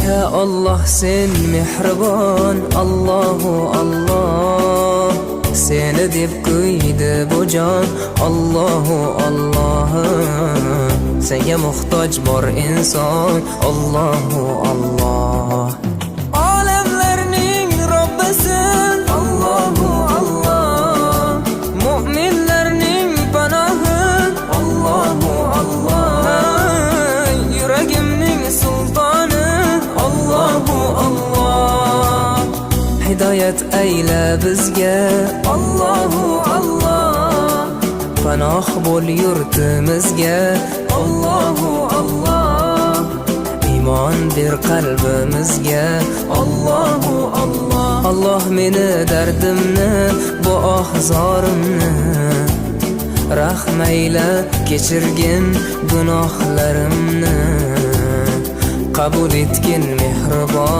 Ya Allah sen mehribon, Allahu Allah. Seni deb kuydi bu jon, Allahu Allah. Senga muhtoj bor inson, Allahu Allah. Olamlarning Robbisin, Allahu Allah. Mu'minlarning panohi, Allahu Allah. Yuragimning sultoni, Allahu Allah. Hidoyat ayla bizga, Allahu Allah. Panoh bo'l yurtimizga, Allahu Allah. Iymon ber qalbimizga, Allahu Allah. Allah meni dardimni, bu ohzorimni rahmayla kechirgin gunohlarimni. Qabul etgin mehribon.